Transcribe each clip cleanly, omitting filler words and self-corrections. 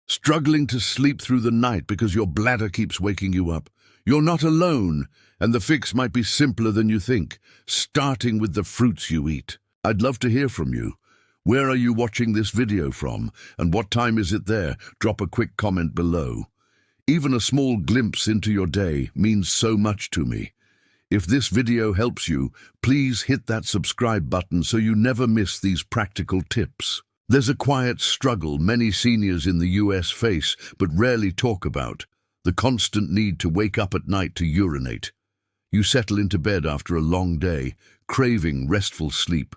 Struggling to sleep through the night because your bladder keeps waking you up? You're not alone, and the fix might be simpler than you think, starting with the fruits you eat. I'd love to hear from you. Where are you watching this video from, and what time is it there? Drop a quick comment below. Even a small glimpse into your day means so much to me. If this video helps you, please hit that subscribe button so you never miss these practical tips. There's a quiet struggle many seniors in the US face but rarely talk about: the constant need to wake up at night to urinate. You settle into bed after a long day, craving restful sleep.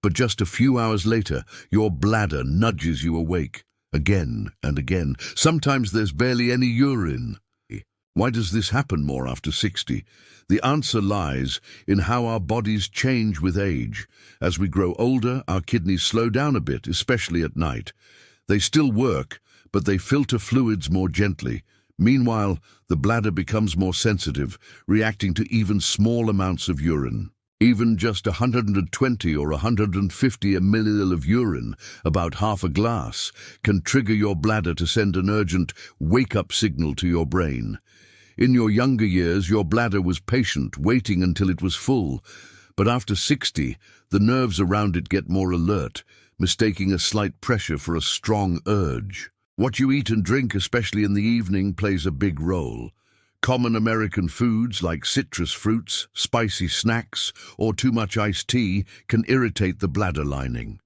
But just a few hours later, your bladder nudges you awake, again and again. Sometimes there's barely any urine. Why does this happen more after 60? The answer lies in how our bodies change with age. As we grow older, our kidneys slow down a bit, especially at night. They still work, but they filter fluids more gently. Meanwhile, the bladder becomes more sensitive, reacting to even small amounts of urine. Even just 120 or 150 ml of urine, about half a glass, can trigger your bladder to send an urgent wake-up signal to your brain. In your younger years, your bladder was patient, waiting until it was full. But after 60, the nerves around it get more alert, mistaking a slight pressure for a strong urge. What you eat and drink, especially in the evening, plays a big role. Common American foods like citrus fruits, spicy snacks, or too much iced tea can irritate the bladder lining.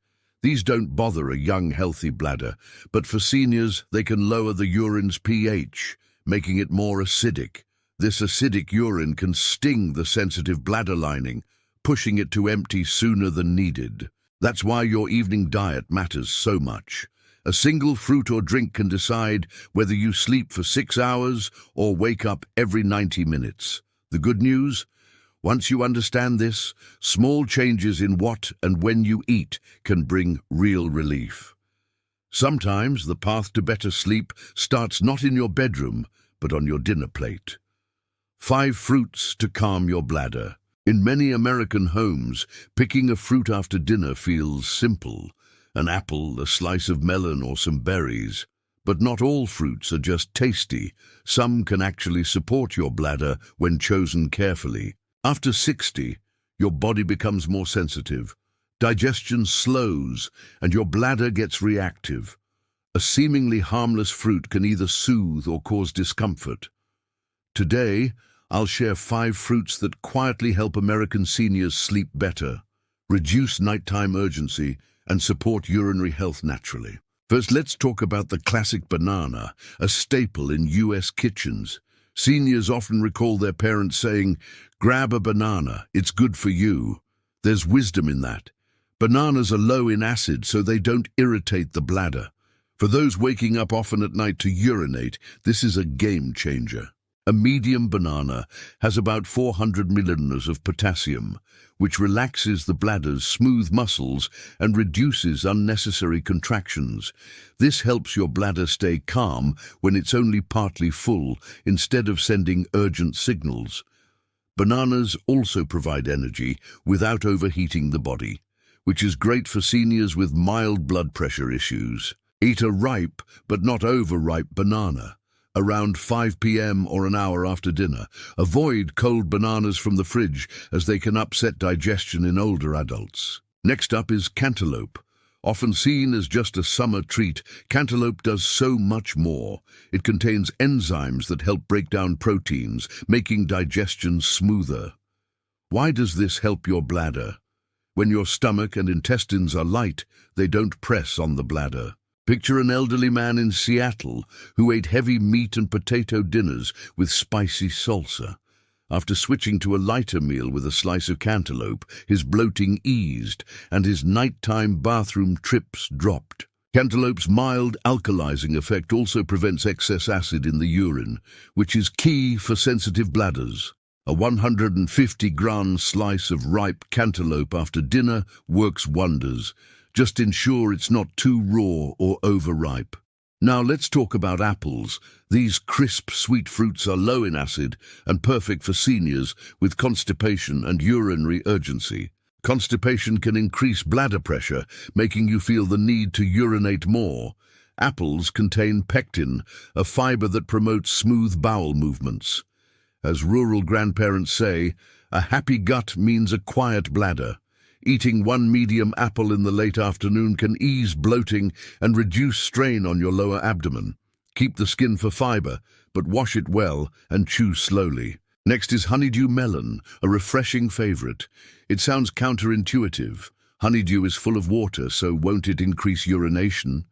These don't bother a young, healthy bladder, but for seniors, they can lower the urine's pH, making it more acidic. This acidic urine can sting the sensitive bladder lining, pushing it to empty sooner than needed. That's why your evening diet matters so much. A single fruit or drink can decide whether you sleep for 6 hours or wake up every 90 minutes. The good news? Once you understand this, small changes in what and when you eat can bring real relief. Sometimes the path to better sleep starts not in your bedroom, but on your dinner plate. 5 fruits to calm your bladder. In many American homes, picking a fruit after dinner feels simple. An apple, a slice of melon, or some berries. But not all fruits are just tasty. Some can actually support your bladder when chosen carefully. After 60, your body becomes more sensitive. Digestion slows, and your bladder gets reactive. A seemingly harmless fruit can either soothe or cause discomfort. Today, I'll share 5 fruits that quietly help American seniors sleep better, reduce nighttime urgency, and support urinary health naturally. First, let's talk about the classic banana, a staple in US kitchens. Seniors often recall their parents saying, "Grab a banana, it's good for you." There's wisdom in that. Bananas are low in acid, so they don't irritate the bladder. For those waking up often at night to urinate, this is a game changer. A medium banana has about 400 milliliters of potassium, which relaxes the bladder's smooth muscles and reduces unnecessary contractions. This helps your bladder stay calm when it's only partly full, instead of sending urgent signals. Bananas also provide energy without overheating the body, which is great for seniors with mild blood pressure issues. Eat a ripe but not overripe banana around 5 p.m. or an hour after dinner. Avoid cold bananas from the fridge, as they can upset digestion in older adults. Next up is cantaloupe. Often seen as just a summer treat, cantaloupe does so much more. It contains enzymes that help break down proteins, making digestion smoother. Why does this help your bladder? When your stomach and intestines are light, they don't press on the bladder. Picture an elderly man in Seattle who ate heavy meat and potato dinners with spicy salsa. After switching to a lighter meal with a slice of cantaloupe, his bloating eased and his nighttime bathroom trips dropped. Cantaloupe's mild alkalizing effect also prevents excess acid in the urine, which is key for sensitive bladders. A 150-gram slice of ripe cantaloupe after dinner works wonders. Just ensure it's not too raw or overripe. Now let's talk about apples. These crisp, sweet fruits are low in acid and perfect for seniors with constipation and urinary urgency. Constipation can increase bladder pressure, making you feel the need to urinate more. Apples contain pectin, a fiber that promotes smooth bowel movements. As rural grandparents say, a happy gut means a quiet bladder. Eating one medium apple in the late afternoon can ease bloating and reduce strain on your lower abdomen. Keep the skin for fiber, but wash it well and chew slowly. Next is honeydew melon, a refreshing favorite. It sounds counterintuitive. Honeydew is full of water, so won't it increase urination?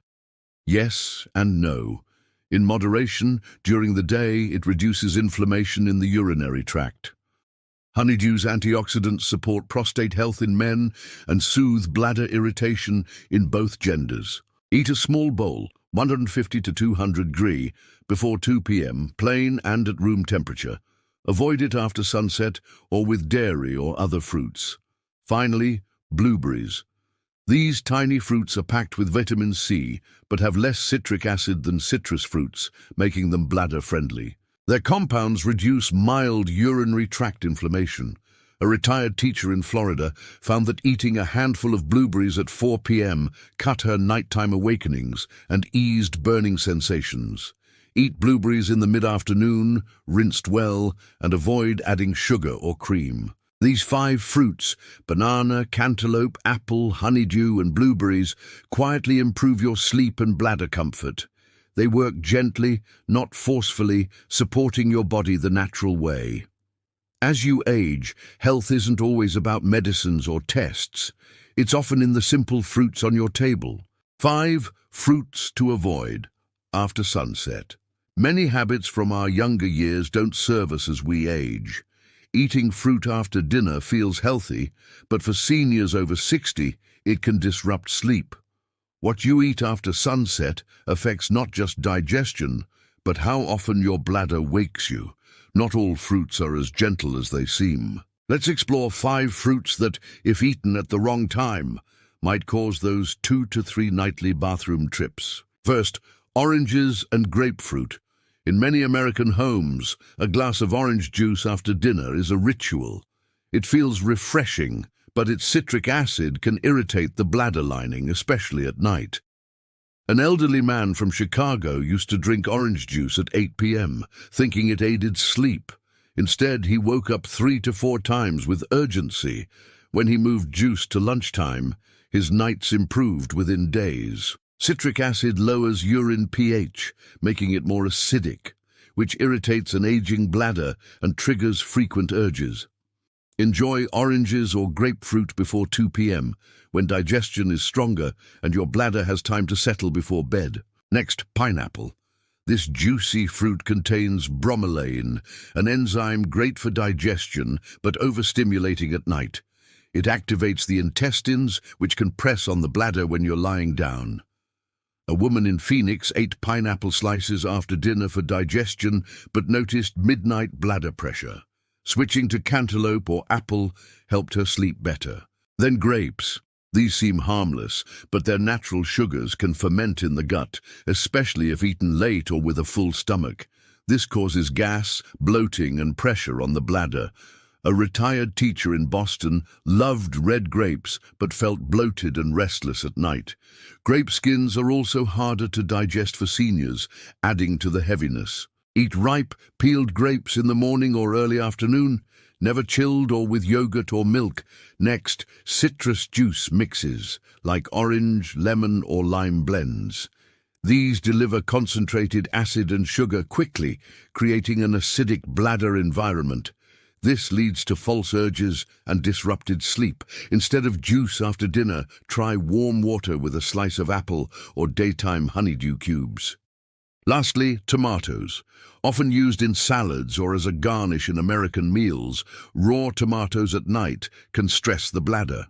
Yes and no. In moderation, during the day, it reduces inflammation in the urinary tract. Honeydew's antioxidants support prostate health in men and soothe bladder irritation in both genders. Eat a small bowl, 150 to 200 gr, before 2 p.m., plain and at room temperature. Avoid it after sunset or with dairy or other fruits. Finally, blueberries. These tiny fruits are packed with vitamin C, but have less citric acid than citrus fruits, making them bladder-friendly. Their compounds reduce mild urinary tract inflammation. A retired teacher in Florida found that eating a handful of blueberries at 4 p.m. cut her nighttime awakenings and eased burning sensations. Eat blueberries in the mid-afternoon, rinsed well, and avoid adding sugar or cream. These 5 fruits, banana, cantaloupe, apple, honeydew, and blueberries, quietly improve your sleep and bladder comfort. They work gently, not forcefully, supporting your body the natural way. As you age, health isn't always about medicines or tests. It's often in the simple fruits on your table. 5 fruits to avoid after sunset. Many habits from our younger years don't serve us as we age. Eating fruit after dinner feels healthy, but for seniors over 60, it can disrupt sleep. What you eat after sunset affects not just digestion, but how often your bladder wakes you. Not all fruits are as gentle as they seem. Let's explore 5 fruits that, if eaten at the wrong time, might cause those 2 to 3 nightly bathroom trips. First, oranges and grapefruit. In many American homes, a glass of orange juice after dinner is a ritual. It feels refreshing, but its citric acid can irritate the bladder lining, especially at night. An elderly man from Chicago used to drink orange juice at 8 p.m., thinking it aided sleep. Instead, he woke up 3 to 4 times with urgency. When he moved juice to lunchtime, his nights improved within days. Citric acid lowers urine pH, making it more acidic, which irritates an aging bladder and triggers frequent urges. Enjoy oranges or grapefruit before 2 p.m., when digestion is stronger and your bladder has time to settle before bed. Next, pineapple. This juicy fruit contains bromelain, an enzyme great for digestion but overstimulating at night. It activates the intestines, which can press on the bladder when you're lying down. A woman in Phoenix ate pineapple slices after dinner for digestion but noticed midnight bladder pressure. Switching to cantaloupe or apple helped her sleep better. Then grapes. These seem harmless, but their natural sugars can ferment in the gut, especially if eaten late or with a full stomach. This causes gas, bloating, and pressure on the bladder. A retired teacher in Boston loved red grapes but felt bloated and restless at night. Grape skins are also harder to digest for seniors, adding to the heaviness. Eat ripe, peeled grapes in the morning or early afternoon, never chilled or with yogurt or milk. Next, citrus juice mixes, like orange, lemon, or lime blends. These deliver concentrated acid and sugar quickly, creating an acidic bladder environment. This leads to false urges and disrupted sleep. Instead of juice after dinner, try warm water with a slice of apple or daytime honeydew cubes. Lastly, tomatoes. Often used in salads or as a garnish in American meals, raw tomatoes at night can stress the bladder.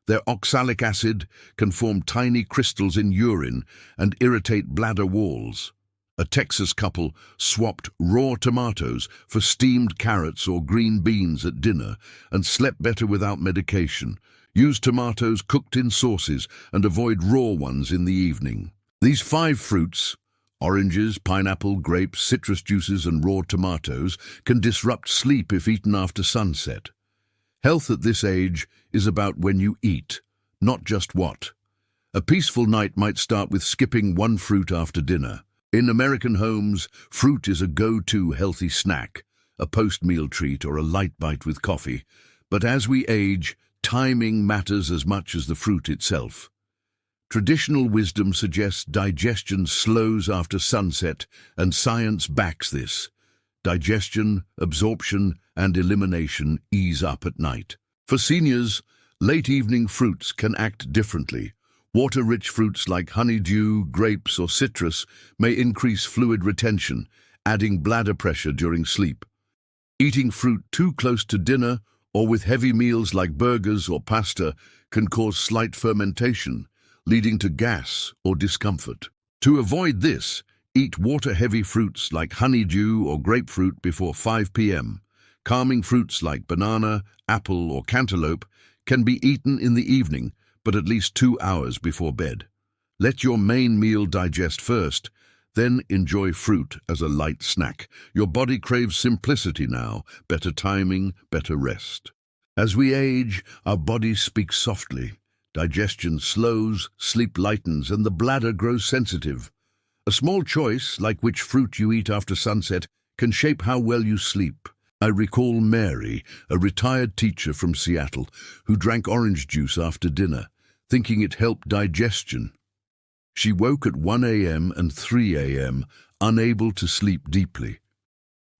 Their oxalic acid can form tiny crystals in urine and irritate bladder walls. A Texas couple swapped raw tomatoes for steamed carrots or green beans at dinner and slept better without medication. Use tomatoes cooked in sauces and avoid raw ones in the evening. These 5 fruits, oranges, pineapple, grapes, citrus juices, and raw tomatoes, can disrupt sleep if eaten after sunset. Health at this age is about when you eat, not just what. A peaceful night might start with skipping one fruit after dinner. In American homes, fruit is a go-to healthy snack, a post-meal treat or a light bite with coffee. But as we age, timing matters as much as the fruit itself. Traditional wisdom suggests digestion slows after sunset, and science backs this. Digestion, absorption, and elimination ease up at night. For seniors, late evening fruits can act differently. Water-rich fruits like honeydew, grapes, or citrus may increase fluid retention, adding bladder pressure during sleep. Eating fruit too close to dinner or with heavy meals like burgers or pasta can cause slight fermentation, leading to gas or discomfort. To avoid this, eat water-heavy fruits like honeydew or grapefruit before 5 p.m. Calming fruits like banana, apple, or cantaloupe can be eaten in the evening, but at least 2 hours before bed. Let your main meal digest first, then enjoy fruit as a light snack. Your body craves simplicity now, better timing, better rest. As we age, our bodies speak softly. Digestion slows, sleep lightens, and the bladder grows sensitive. A small choice, like which fruit you eat after sunset, can shape how well you sleep. I recall Mary, a retired teacher from Seattle, who drank orange juice after dinner, thinking it helped digestion. She woke at 1 a.m. and 3 a.m., unable to sleep deeply.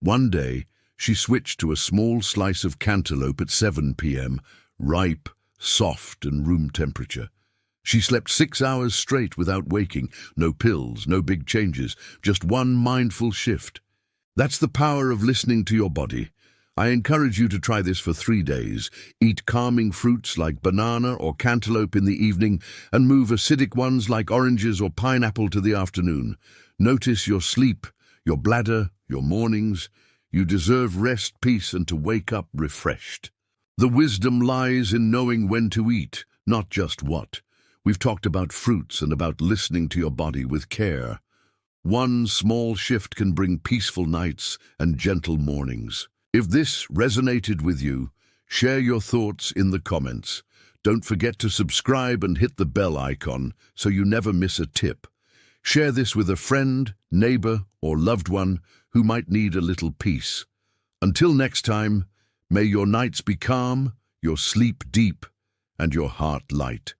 One day, she switched to a small slice of cantaloupe at 7 p.m., ripe, soft, and room temperature. She slept 6 hours straight without waking, no pills, no big changes, just one mindful shift. That's the power of listening to your body. I encourage you to try this for 3 days. Eat calming fruits like banana or cantaloupe in the evening and move acidic ones like oranges or pineapple to the afternoon. Notice your sleep, your bladder, your mornings. You deserve rest, peace, and to wake up refreshed. The wisdom lies in knowing when to eat, not just what. We've talked about fruits and about listening to your body with care. One small shift can bring peaceful nights and gentle mornings. If this resonated with you, share your thoughts in the comments. Don't forget to subscribe and hit the bell icon so you never miss a tip. Share this with a friend, neighbor, or loved one who might need a little peace. Until next time, may your nights be calm, your sleep deep, and your heart light.